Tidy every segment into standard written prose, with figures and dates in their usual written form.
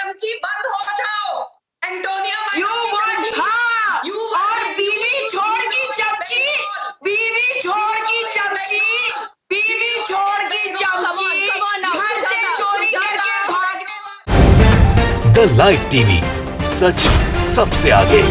चमची बंद हो जाओ। एंटोनियो यू वोट हाँ और बीवी छोड़ की चमची, बीवी छोड़ की चमची, बीवी छोड़ की चमची, घर से चोरी करके भागने। द लाइव टीवी, सच सबसे आगे।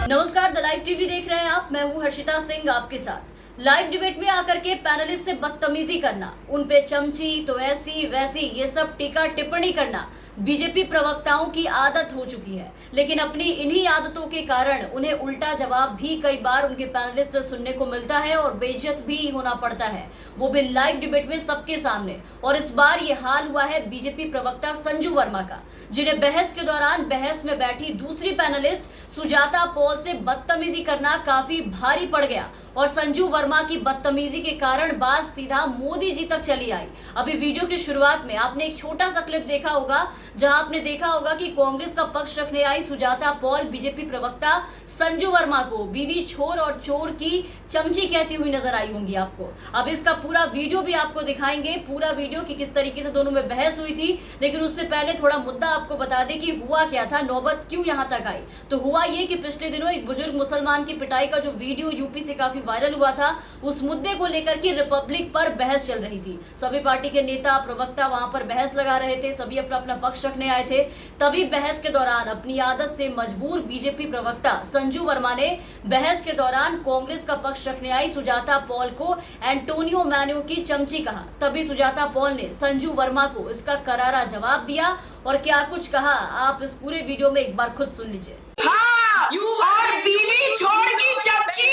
नमस्कार, द लाइव टीवी देख रहे हैं आप। मैं हूं हर्षिता सिंह आपके साथ। लाइव डिबेट में आकर के पैनलिस्ट से बदतमीजी करना, उन पे चमची तो ऐसी वैसी ये सब टीका टिप्पणी करना बीजेपी प्रवक्ताओं की आदत हो चुकी है। लेकिन अपनी इन्हीं आदतों के कारण उन्हें उल्टा जवाब भी कई बार उनके पैनलिस्ट से सुनने को मिलता है और बेइज्जत भी होना पड़ता है, वो भी लाइव डिबेट में सबके सामने। और इस बार ये हाल हुआ है बीजेपी प्रवक्ता संजू वर्मा का, जिन्हें बहस के दौरान बहस में बैठी दूसरी पैनलिस्ट सुजाता पॉल से बदतमीजी करना काफी भारी पड़ गया। और संजू वर्मा की बदतमीजी के कारण बात सीधा मोदी जी तक चली आई। अभी वीडियो की शुरुआत में आपने एक छोटा सा क्लिप देखा होगा, जहां आपने देखा होगा कि कांग्रेस का पक्ष रखने आई सुजाता पॉल बीजेपी प्रवक्ता संजू वर्मा को बीवी छोर और चोर की चमची कहती हुई नजर आई होंगी आपको। अब इसका पूरा वीडियो भी आपको दिखाएंगे, पूरा वीडियो की किस तरीके से दोनों में बहस हुई थी। लेकिन उससे पहले थोड़ा मुद्दा आपको बता दें कि हुआ क्या था, नौबत क्यों यहाँ तक आई। तो हुआ ये कि पिछले दिनों एक बुजुर्ग मुसलमान की पिटाई का जो वीडियो यूपी से काफी वायरल हुआ था, उस मुद्दे को लेकर के रिपब्लिक पर बहस चल रही थी। सभी पार्टी के नेता प्रवक्ता वहां पर बहस लगा रहे थे, सभी अपना अपना पक्ष रखने आए थे। तभी बहस के दौरान अपनी आदत से मजबूर बीजेपी प्रवक्ता संजू वर्मा ने बहस के दौरान कांग्रेस का पक्ष रखने आई सुजाता पॉल को एंटोनियो मैन्यू की चमची कहा। तभी सुजाता पॉल ने संजू वर्मा को इसका करारा जवाब दिया। और क्या कुछ कहा, आप इस पूरे वीडियो में एक बार खुद सुन लीजिए। हाँ और बीवी छोड़ की चमची,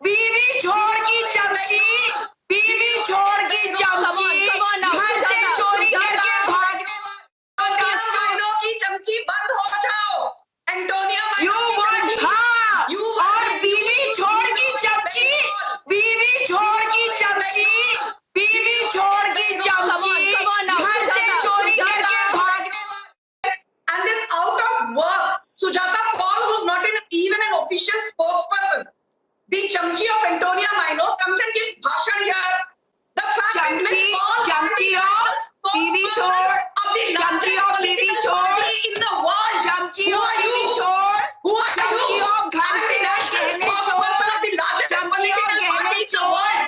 बीवी छोड़ की चमची, बीवी छोड़ की चमची, घर से चोरी करके भागने। एंटोनियो की चमची बंद हो जाओ। एंटोनियो यू वोट हाँ और बीवी छोड़ की चमची, बीवी छोड़ की चमची, बीवी छोड़ की चमची, घर से चोरी करके भागने। And this out of work, Sujata Paul, who's not even an official spokesperson, the chamchi of Antonia Maino, comes and gives bhashan here. The fact that चमची, Miss Paul, चमची और बीवी छोड़, चमची और बीवी छोड़, in the world, चमची who और are बीवी you? छोड़, Who are चमची you? और घर I'm पे the national गहने spokesperson छोड़, of the largest चमची और political गहने party in the छोड़, world.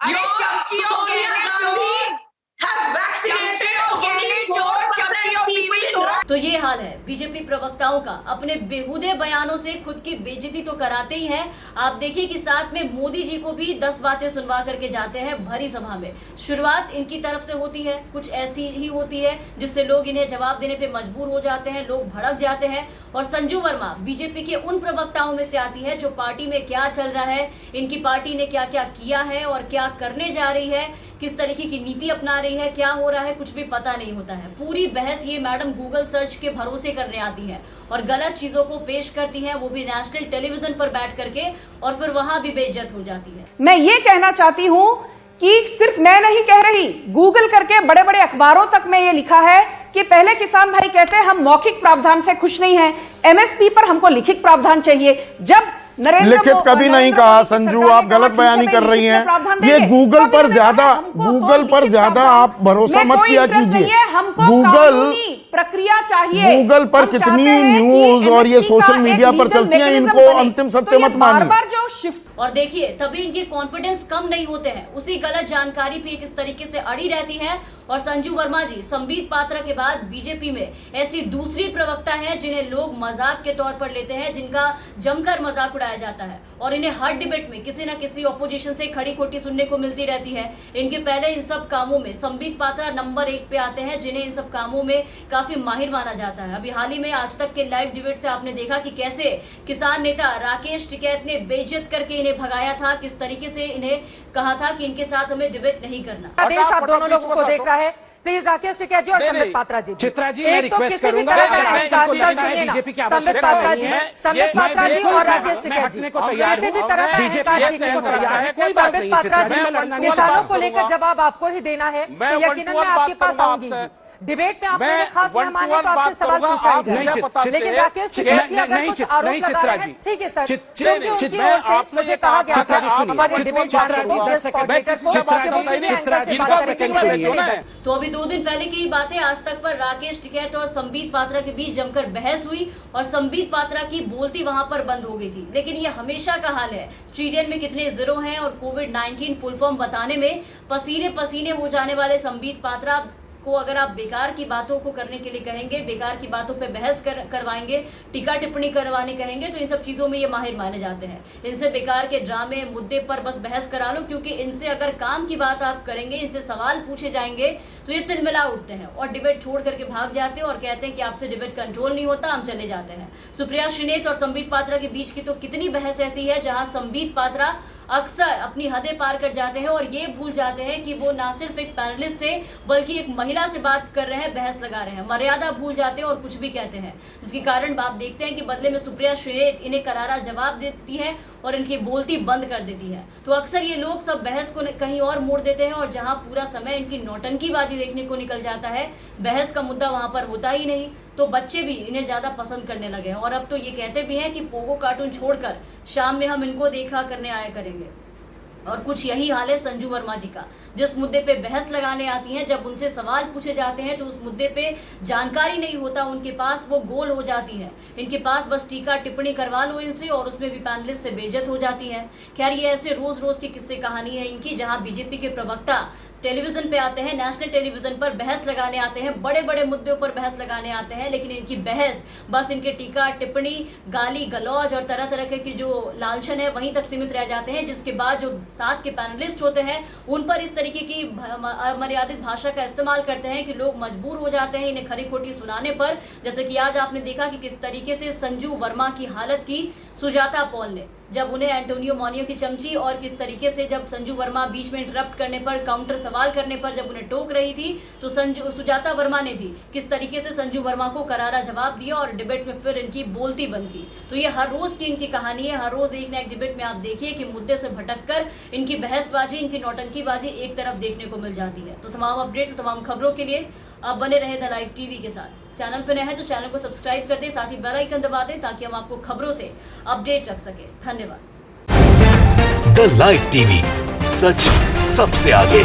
अरे Your चमची और Sonia गहने Gandhi छोड़, has vaccinated चमची और गहने only छोड़, 4% चमची और बीवी people in छोड़। तो ये हाल है बीजेपी प्रवक्ताओं का, अपने बेहुदे बयानों से खुद की बेइज्जती तो कराते ही हैं। आप देखिए कि साथ में मोदी जी को भी 10 बातें सुनवा करके जाते हैं भरी सभा में। शुरुआत इनकी तरफ से होती है, कुछ ऐसी ही होती है जिससे लोग इन्हें जवाब देने पे मजबूर हो जाते हैं, लोग भड़क जाते हैं। और संजू वर्मा बीजेपी के उन प्रवक्ताओं में से आती है जो पार्टी में क्या चल रहा है, इनकी पार्टी ने क्या क्या किया है और क्या करने जा रही है, किस तरीके की नीति अपना रही है, क्या हो रहा है, कुछ भी पता नहीं होता है। पूरी बहस ये मैडम गूगल सर्च के भरोसे करने आती है और गलत चीजों को पेश करती है, वो भी नेशनल टेलीविजन पर बैठ करके, और फिर वहां भी बेइज्जत हो जाती है। मैं ये कहना चाहती हूं कि सिर्फ मैं नहीं कह रही, गूगल करके बड़े बड़े अखबारों तक में ये लिखा है कि पहले किसान भाई कहते हैं हम मौखिक प्रावधान से खुश नहीं हैं, एमएसपी पर हमको लिखित प्रावधान चाहिए। जब लिखित कभी नहीं कहा संजू, आप गलत बयानी कर रही हैं। ये गूगल पर ज्यादा आप भरोसा मत किया कीजिए। गूगल प्रक्रिया चाहिए, गूगल पर कितनी न्यूज और ये सोशल मीडिया पर चलती हैं, इनको अंतिम सत्य मत मानिए। जो शिफ्ट और देखिए तभी इनके कॉन्फिडेंस कम नहीं होते हैं, उसी गलत जानकारी पे किस तरीके से अड़ी रहती है। और संजू वर्मा जी संबित पात्रा के बाद बीजेपी में ऐसी दूसरी प्रवक्ता है जिन्हें लोग मजाक के तौर पर लेते हैं, जिनका जमकर मजाक उड़ाया जाता है और इन्हें हर डिबेट में किसी न किसी ऑपोजिशन से खड़ी खोटी सुनने को मिलती रहती है। इनके पहले इन सब कामों में संबित पात्रा नंबर 1 पे आते हैं, जिन्हें इन सब कामों में काफी माहिर माना जाता है। अभी हाल ही में आज तक के लाइव डिबेट से आपने देखा कि कैसे किसान नेता राकेश टिकैत ने बेइज्जत करके इन्हें भगाया था, किस तरीके से इन्हें कहा था कि इनके साथ हमें डिबेट नहीं करना। देश आप दोनों लोगों को देख रहा है। प्लीज राकेश टिकैत जी और संबित पात्रा जी, चित्रा जी मैं रिक्वेस्ट करूंगा, बीजेपी की आवश्यकता नहीं है। संबित पात्रा जी और राकेश टिकैत जी को तैयार किसी भी तरह का बीजेपी को तैयार है, कोई बात नहीं। किसानों को लेकर जवाब आपको ही देना है, यकीनन मैं आपके पास आऊंगी। डिबेट में आपने मैं खास one to मेहमान है one तो आपसे बात सवाल करूंगा, पूछा ही आप जाएगा। मुझे बताते लेकिन हैं। राकेश टिकैत भी अगर कुछ आरोप नहीं, लगा रहे चित्रा हैं, जी। ठीक है सर, चित्रा क्योंकि उनकी मैं ओर से आपने मुझे ये कहा गया चित्रा था जी सुनिए, हमारे चित्रा डिबेट जी, जानते चित्रा जी, हैं 10 सेकंड, मैं किसी से बात करूंगा, जिनका सेकंड सुनिए ना। तो अभी 2 दिन पहले की बात है, आज तक पर राकेश टिकैत और संबित पात्रा के बीच जमकर बहस हुई और संबित पात्रा की बोलती वहां पर बंद हो गई थी। लेकिन ये हमेशा का हाल है, स्टेडियम में कितने जीरो हैं और कोविड-19 फुल फॉर्म बताने में पसीने पसीने हो जाने वाले संबित पात्रा को अगर आप बेकार की बातों को करने के लिए कहेंगे, बेकार की बातों पे बहस करवाएंगे, टीका टिप्पणी करवाने कहेंगे, तो इन सब चीजों में ये माहिर माने जाते हैं। इनसे बेकार के ड्रामे मुद्दे पर बस बहस करा लो, क्योंकि इनसे अगर काम की बात आप करेंगे, इनसे सवाल पूछे जाएंगे तो ये तिलमिला उठते हैं और डिबेट छोड़ करके भाग जाते हैं और कहते हैं कि आपसे डिबेट कंट्रोल नहीं होता, हम चले जाते हैं। सुप्रिया श्रीनेत और संबित पात्रा के बीच की तो कितनी बहस ऐसी है जहां संबित पात्रा अक्सर अपनी हदें पार कर जाते हैं और ये भूल जाते हैं कि वो ना सिर्फ एक पैनलिस्ट से बल्कि एक महिला से बात कर रहे हैं, बहस लगा रहे हैं, मर्यादा भूल जाते हैं और कुछ भी कहते हैं, जिसके कारण आप देखते हैं कि बदले में सुप्रिया श्रीनेत इन्हें करारा जवाब देती है और इनकी बोलती बंद कर देती है। तो अक्सर ये लोग सब बहस को कहीं और मोड़ देते हैं और जहां पूरा समय इनकी नौटंकीबाजी देखने को निकल जाता है, बहस का मुद्दा वहां पर होता ही नहीं, तो बच्चे भी इन्हें ज्यादा पसंद करने लगे हैं और अब तो ये कहते भी हैं कि पोगो कार्टून छोड़कर शाम में हम इनको देखा करने आया करेंगे। और कुछ यही हाल है संजू वर्मा जी का, जिस मुद्दे पे बहस लगाने आती हैं, जब उनसे सवाल पूछे जाते हैं तो उस मुद्दे पे जानकारी नहीं होता उनके पास, वो गोल हो जाती है। इनके पास बस टीका टिप्पणी करवा लो इनसे और उसमें भी पैनलिस्ट से बेइज्जत हो जाती है। खैर, ये ऐसे रोज रोज की किस्से कहानी है इनकी, जहां बीजेपी के प्रवक्ता टेलीविजन पे आते हैं, नेशनल टेलीविजन पर बहस लगाने आते हैं, बड़े बड़े मुद्दों पर बहस लगाने आते हैं, लेकिन इनकी बहस बस इनके टीका टिप्पणी, गाली गलौज और तरह तरह के जो लांछन है वहीं तक सीमित रह जाते हैं, जिसके बाद जो साथ के पैनलिस्ट होते हैं उन पर इस तरीके की अमर्यादित भाषा का इस्तेमाल करते हैं कि लोग मजबूर हो जाते हैं इन्हें खरी खोटी सुनाने पर। जैसे कि आज आपने देखा कि किस तरीके से संजू वर्मा की हालत की सुजाता पॉल ने, जब उन्हें एंटोनियो मोनियो की चमची, और किस तरीके से जब संजू वर्मा बीच में इंटरप्ट करने पर, काउंटर सवाल करने पर जब उन्हें टोक रही थी, तो सुजाता वर्मा ने भी किस तरीके से संजू वर्मा को करारा जवाब दिया और डिबेट में फिर इनकी बोलती बंद की। तो ये हर रोज की इनकी कहानी है, हर रोज एक न एक डिबेट में आप देखिए कि मुद्दे से भटककर इनकी बहसबाजी, इनकी नौटंकीबाजी एक तरफ देखने को मिल जाती है। तो तमाम अपडेट्स, तमाम खबरों के लिए आप बने रहे द लाइव टीवी के साथ। चैनल पर नए हैं तो चैनल को सब्सक्राइब कर दें, साथ ही बेल आइकन दबा दें ताकि हम आपको खबरों से अपडेट रख सके। धन्यवाद। द लाइव टीवी, सच सबसे आगे।